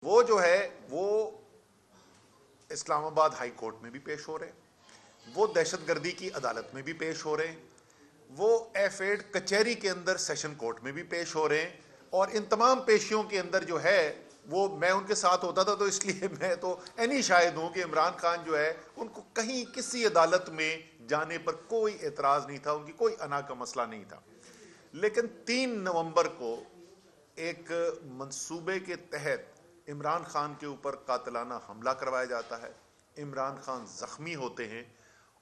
وہ جو ہے وہ اسلام آباد ہائی کورٹ میں بھی پیش ہو رہے ہیں، وہ دہشت گردی کی عدالت میں بھی پیش ہو رہے ہیں، وہ ایف ایڈ کچہری کے اندر سیشن کورٹ میں بھی پیش ہو رہے ہیں، اور ان تمام پیشیوں کے اندر جو ہے وہ میں ان کے ساتھ ہوتا تھا، تو اس لیے میں تو اینی شاہد ہوں کہ عمران خان جو ہے ان کو کہیں کسی عدالت میں جانے پر کوئی اعتراض نہیں تھا، ان کی کوئی انا کا مسئلہ نہیں تھا۔ لیکن 3 نومبر کو ایک منصوبے کے تحت عمران خان کے اوپر قاتلانہ حملہ کروایا جاتا ہے، عمران خان زخمی ہوتے ہیں،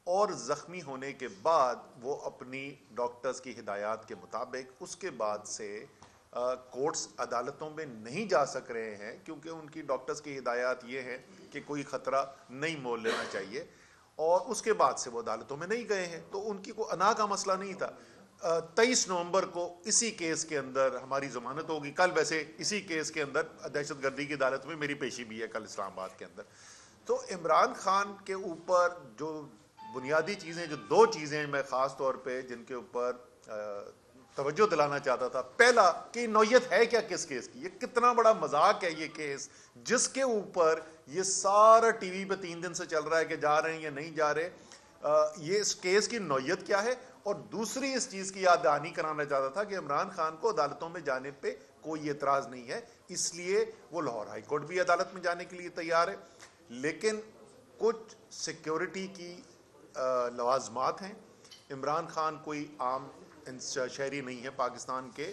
اور زخمی ہونے کے بعد وہ اپنی ڈاکٹرز کی ہدایات کے مطابق اس کے بعد سے کورٹس عدالتوں میں نہیں جا سک رہے ہیں، کیونکہ ان کی ڈاکٹرز کی ہدایات یہ ہیں کہ کوئی خطرہ نہیں مول لینا چاہیے، اور اس کے بعد سے وہ عدالتوں میں نہیں گئے ہیں، تو ان کی کوئی انا کا مسئلہ نہیں تھا۔ 23 نومبر کو اسی کیس کے اندر ہماری ضمانت ہوگی، کل ویسے اسی کیس کے اندر دہشت گردی کی عدالت میں میری پیشی بھی ہے کل اسلام آباد کے اندر۔ تو عمران خان کے اوپر جو بنیادی چیزیں، جو 2 چیزیں میں خاص طور پہ جن کے اوپر توجہ دلانا چاہتا تھا، پہلا کہ نوعیت ہے کیا کس کیس کی، یہ کتنا بڑا مذاق ہے یہ کیس جس کے اوپر یہ سارا ٹی وی پہ 3 دن سے چل رہا ہے کہ جا رہے ہیں یا نہیں جا رہے، یہ اس کیس کی نوعیت کیا ہے۔ اور دوسری اس چیز کی یاد دہانی کرانا چاہتا تھا کہ عمران خان کو عدالتوں میں جانے پہ کوئی اعتراض نہیں ہے، اس لیے وہ لاہور ہائی کورٹ بھی عدالت میں جانے کے لیے تیار ہے، لیکن کچھ سیکیورٹی کی لوازمات ہیں۔ عمران خان کوئی عام شہری نہیں ہے پاکستان کے،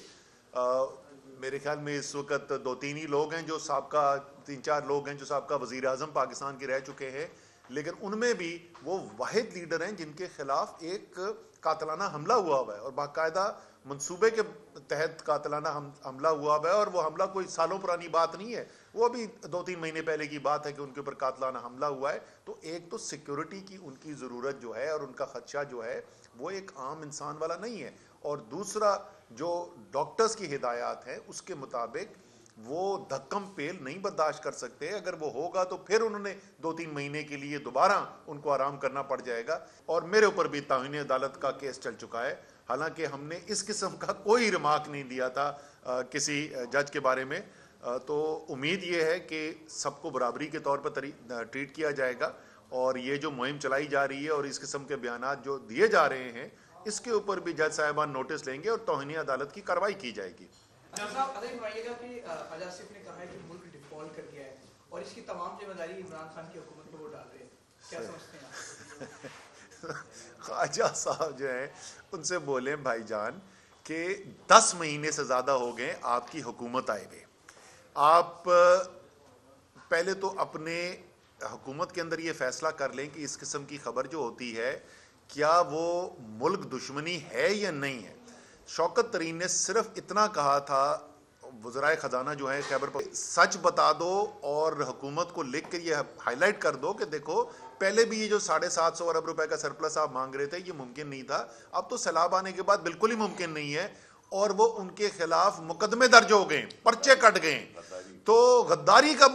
میرے خیال میں اس وقت 2-3 ہی لوگ ہیں جو سابقہ 3-4 لوگ ہیں جو سابقہ وزیر اعظم پاکستان کے رہ چکے ہیں، لیکن ان میں بھی وہ واحد لیڈر ہیں جن کے خلاف ایک قاتلانہ حملہ ہوا ہے، اور باقاعدہ منصوبے کے تحت قاتلانہ حملہ ہوا ہے، اور وہ حملہ کوئی سالوں پرانی بات نہیں ہے، وہ ابھی 2-3 مہینے پہلے کی بات ہے کہ ان کے اوپر قاتلانہ حملہ ہوا ہے۔ تو ایک تو سیکیورٹی کی ان کی ضرورت جو ہے اور ان کا خدشہ جو ہے وہ ایک عام انسان والا نہیں ہے، اور دوسرا جو ڈاکٹرز کی ہدایات ہیں اس کے مطابق وہ دھکم پیل نہیں برداشت کر سکتے، اگر وہ ہوگا تو پھر انہوں نے 2-3 مہینے کے لیے دوبارہ ان کو آرام کرنا پڑ جائے گا۔ اور میرے اوپر بھی توہین عدالت کا کیس چل چکا ہے، حالانکہ ہم نے اس قسم کا کوئی ریمارک نہیں دیا تھا کسی جج کے بارے میں، تو امید یہ ہے کہ سب کو برابری کے طور پر ٹریٹ کیا جائے گا، اور یہ جو مہم چلائی جا رہی ہے اور اس قسم کے بیانات جو دیے جا رہے ہیں اس کے اوپر بھی جج صاحبان نوٹس لیں گے اور توہین عدالت کی کارروائی کی جائے گی۔ صاحب فرمائیے گا کہ خواجہ آصف نے کہا ہے کہ ملک ڈیفالٹ کر گیا ہے اور اس کی تمام ذمہ داری عمران خان کی حکومت پر وہ ڈال رہے ہیں، کیا سمجھتے ہیں آپ؟ خواجہ صاحب جو ہیں ان سے بولیں بھائی جان کہ 10 مہینے سے زیادہ ہو گئے آپ کی حکومت آئے گئے، آپ پہلے تو اپنے حکومت کے اندر یہ فیصلہ کر لیں کہ اس قسم کی خبر جو ہوتی ہے کیا وہ ملک دشمنی ہے یا نہیں ہے۔ شوکت ترین نے صرف اتنا کہا تھا، وزرائے خزانہ جو ہے خیبر پر، سچ بتا دو اور حکومت کو لکھ کے یہ ہائی لائٹ کر دو کہ دیکھو پہلے بھی یہ جو 750 ارب روپے کا سرپلس آپ مانگ رہے تھے یہ ممکن نہیں تھا، اب تو سیلاب آنے کے بعد بالکل ہی ممکن نہیں ہے، اور وہ ان کے خلاف مقدمے درج ہو گئے، پرچے کٹ گئے، تو غداری کا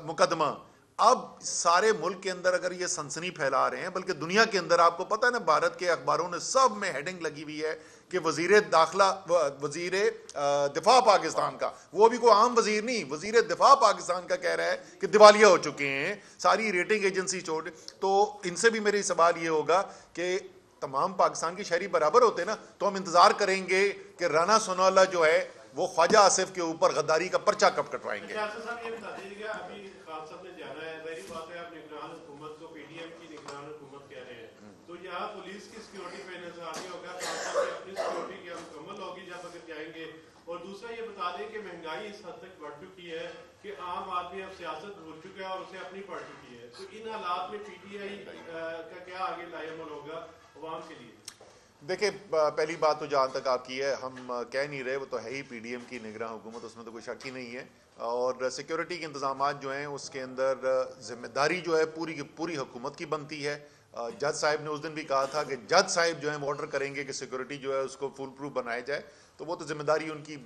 مقدمہ اب سارے ملک کے اندر اگر یہ سنسنی پھیلا رہے ہیں، بلکہ دنیا کے اندر آپ کو پتہ ہے نا، بھارت کے اخباروں نے سب میں ہیڈنگ لگی ہوئی ہے کہ وزیر دفاع پاکستان کا، وہ بھی کوئی عام وزیر نہیں، وزیر دفاع پاکستان کا کہہ رہا ہے کہ دیوالیہ ہو چکے ہیں ساری ریٹنگ ایجنسی چھوڑ۔ تو ان سے بھی میری سوال یہ ہوگا کہ تمام پاکستان کے شہری برابر ہوتے نا، تو ہم انتظار کریں گے کہ رانا سوناوالا جو ہے وہ خواجہ آصف کے اوپر غداری کا پرچہ کب کٹوائیں گے۔ تو یہاں پولیس کی سیکیورٹی پہ نظر ہوگا، اپنی سیکیورٹی کی مکمل ہوگی جب اگر جائیں گے، اور دوسرا یہ بتا دیں کہ مہنگائی اس حد تک بڑھ چکی ہے کہ عام آدمی اب سیاست بھول چکا ہے اور اسے اپنی پڑ چکی ہے، تو ان حالات میں پی ٹی آئی کا کیا آگے لائی عمل ہوگا عوام کے لیے؟ دیکھیں پہلی بات تو جہاں تک آپ کی ہے، ہم کہہ نہیں رہے، وہ تو ہے ہی پی ڈی ایم کی نگراں حکومت، اس میں تو کوئی شک ہی نہیں ہے، اور سیکیورٹی کے انتظامات جو ہیں اس کے اندر ذمہ داری جو ہے پوری کی پوری حکومت کی بنتی ہے۔ جج صاحب نے اس دن بھی کہا تھا کہ جج صاحب جو ہیں وہ آرڈر کریں گے کہ سیکیورٹی جو ہے اس کو فول پروف بنایا جائے، تو وہ تو ذمہ داری ان کی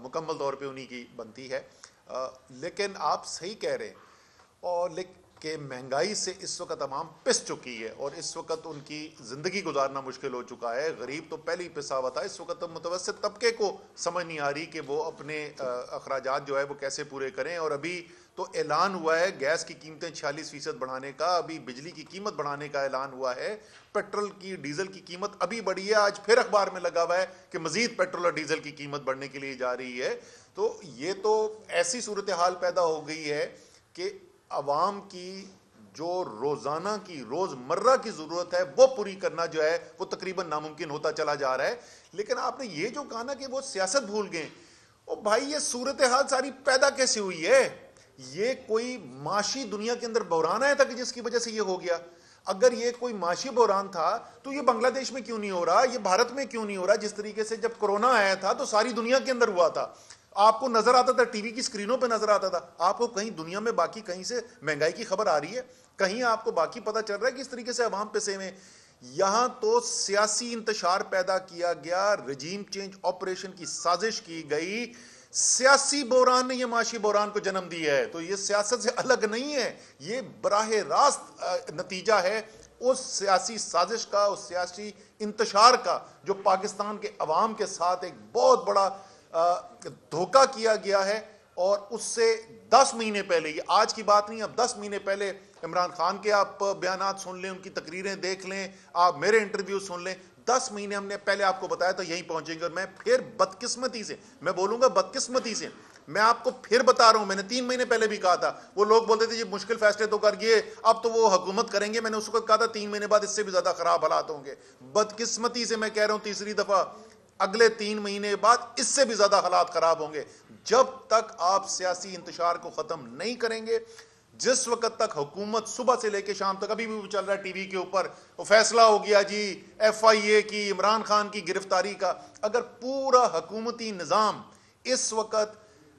مکمل طور پہ انہی کی بنتی ہے۔ لیکن آپ صحیح کہہ رہے ہیں، اور کہ مہنگائی سے اس وقت عوام پس چکی ہے اور اس وقت ان کی زندگی گزارنا مشکل ہو چکا ہے. غریب تو پہلے ہی پسا ہوا تھا, اس وقت متوسط طبقے کو سمجھ نہیں آ رہی کہ وہ اپنے اخراجات جو ہے وہ کیسے پورے کریں. اور ابھی تو اعلان ہوا ہے گیس کی قیمتیں 46% بڑھانے کا, ابھی بجلی کی قیمت بڑھانے کا اعلان ہوا ہے, پیٹرول کی ڈیزل کی قیمت ابھی بڑھی ہے, آج پھر اخبار میں لگا ہوا ہے کہ مزید پیٹرول اور ڈیزل کی قیمت بڑھنے کے لیے جا رہی ہے. تو یہ تو ایسی صورتحال پیدا ہو گئی ہے کہ عوام کی جو روزانہ کی روزمرہ کی ضرورت ہے وہ پوری کرنا جو ہے وہ تقریباً ناممکن ہوتا چلا جا رہا ہے. لیکن آپ نے یہ جو کہا نا کہ وہ سیاست بھول گئے, او بھائی یہ صورتحال ساری پیدا کیسے ہوئی ہے؟ یہ کوئی معاشی دنیا کے اندر بحران آیا تھا کہ جس کی وجہ سے یہ ہو گیا؟ اگر یہ کوئی معاشی بحران تھا تو یہ بنگلہ دیش میں کیوں نہیں ہو رہا, یہ بھارت میں کیوں نہیں ہو رہا؟ جس طریقے سے جب کرونا آیا تھا تو ساری دنیا کے اندر ہوا تھا, آپ کو نظر آتا تھا, ٹی وی کی اسکرینوں پہ نظر آتا تھا. آپ کو کہیں دنیا میں باقی کہیں سے مہنگائی کی خبر آ رہی ہے؟ کہیں آپ کو باقی پتہ چل رہا ہے کہ اس طریقے سے عوام پسے میں؟ یہاں تو سیاسی انتشار پیدا کیا گیا, رجیم چینج آپریشن کی سازش کی گئی, سیاسی بحران نے یہ معاشی بحران کو جنم دیا ہے. تو یہ سیاست سے الگ نہیں ہے, یہ براہ راست نتیجہ ہے اس سیاسی سازش کا, اس سیاسی انتشار کا جو پاکستان کے عوام کے ساتھ ایک بہت بڑا دھوکہ کیا گیا ہے. اور اس سے 10 مہینے پہلے, یہ آج کی بات نہیں, اب 10 مہینے پہلے عمران خان کے آپ بیانات سن لیں, ان کی تقریریں دیکھ لیں, آپ میرے انٹرویو سن لیں, 10 مہینے ہم نے پہلے آپ کو بتایا تھا یہیں پہنچیں گے. اور میں پھر بدقسمتی سے, میں بولوں گا بدقسمتی سے, میں آپ کو پھر بتا رہا ہوں, میں نے 3 مہینے پہلے بھی کہا تھا. وہ لوگ بولتے تھے یہ مشکل فیصلے تو کر گئے, اب تو وہ حکومت کریں گے. میں نے اس وقت کہا تھا 3 مہینے بعد اس سے بھی زیادہ خراب حالات ہوں گے. بدقسمتی سے میں کہہ رہا ہوں تیسری دفعہ, اگلے 3 مہینے بعد اس سے بھی زیادہ حالات خراب ہوں گے. جب تک آپ سیاسی انتشار کو ختم نہیں کریں گے, جس وقت تک حکومت صبح سے لے کے شام تک, ابھی بھی وہ چل رہا ہے ٹی وی کے اوپر, وہ فیصلہ ہو گیا جی ایف آئی اے کی, عمران خان کی گرفتاری کا. اگر پورا حکومتی نظام اس وقت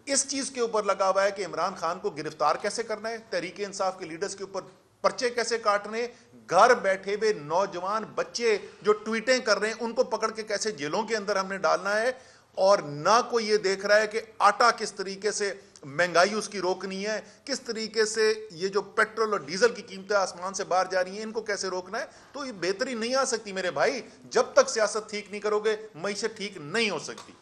اس چیز کے اوپر لگا ہوا ہے کہ عمران خان کو گرفتار کیسے کرنا ہے, تحریک انصاف کے لیڈرز کے اوپر پرچے کیسے کاٹنے, گھر بیٹھے ہوئے نوجوان بچے جو ٹویٹیں کر رہے ہیں ان کو پکڑ کے کیسے جیلوں کے اندر ہم نے ڈالنا ہے, اور نہ کوئی یہ دیکھ رہا ہے کہ آٹا کس طریقے سے مہنگائی اس کی روکنی ہے, کس طریقے سے یہ جو پیٹرول اور ڈیزل کی قیمتیں آسمان سے باہر جا رہی ہیں ان کو کیسے روکنا ہے. تو یہ بہتری نہیں آ سکتی میرے بھائی, جب تک سیاست ٹھیک نہیں کرو گے معیشت ٹھیک نہیں ہو سکتی.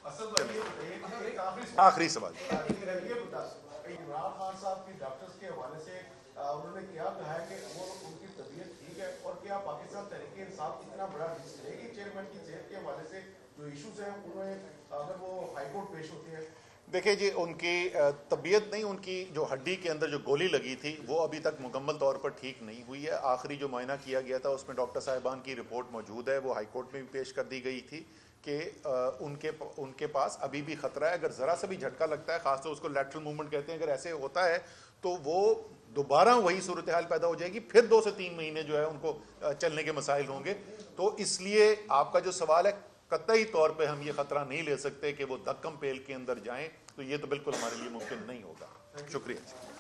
آخری سوال, عمران خان صاحب کی ڈاکٹرز کے حوالے سے انہوں نے کیا کہا ہے کہ وہ ان کی طبیعت ٹھیک ہے, اور کیا پاکستان تحریک انصاف اتنا بڑا رسک لے گی چیئرمین کی صحت کے حوالے سے جو ایشوز ہیں انہیں اگر وہ ہائی کورٹ پیش ہوتے ہیں؟ دیکھیں جی, ان کی طبیعت نہیں, ان کی جو ہڈی کے اندر جو گولی لگی تھی وہ ابھی تک مکمل طور پر ٹھیک نہیں ہوئی ہے. آخری جو معائنہ کیا گیا تھا اس میں ڈاکٹر صاحبان کی رپورٹ موجود ہے, وہ ہائی کورٹ میں بھی پیش کر دی گئی تھی کہ ان کے پاس ابھی بھی خطرہ ہے. اگر ذرا سا بھی جھٹکا لگتا ہے, خاص طور اس کو لیٹرل موومنٹ کہتے ہیں, اگر ایسے ہوتا ہے تو وہ دوبارہ وہی صورتحال پیدا ہو جائے گی, پھر 2 سے 3 مہینے جو ہے ان کو چلنے کے مسائل ہوں گے. تو اس لیے آپ کا جو سوال ہے, قطعی طور پہ ہم یہ خطرہ نہیں لے سکتے کہ وہ دھکم پیل کے اندر جائیں, تو یہ تو بالکل ہمارے لیے ممکن نہیں ہوگا. شکریہ.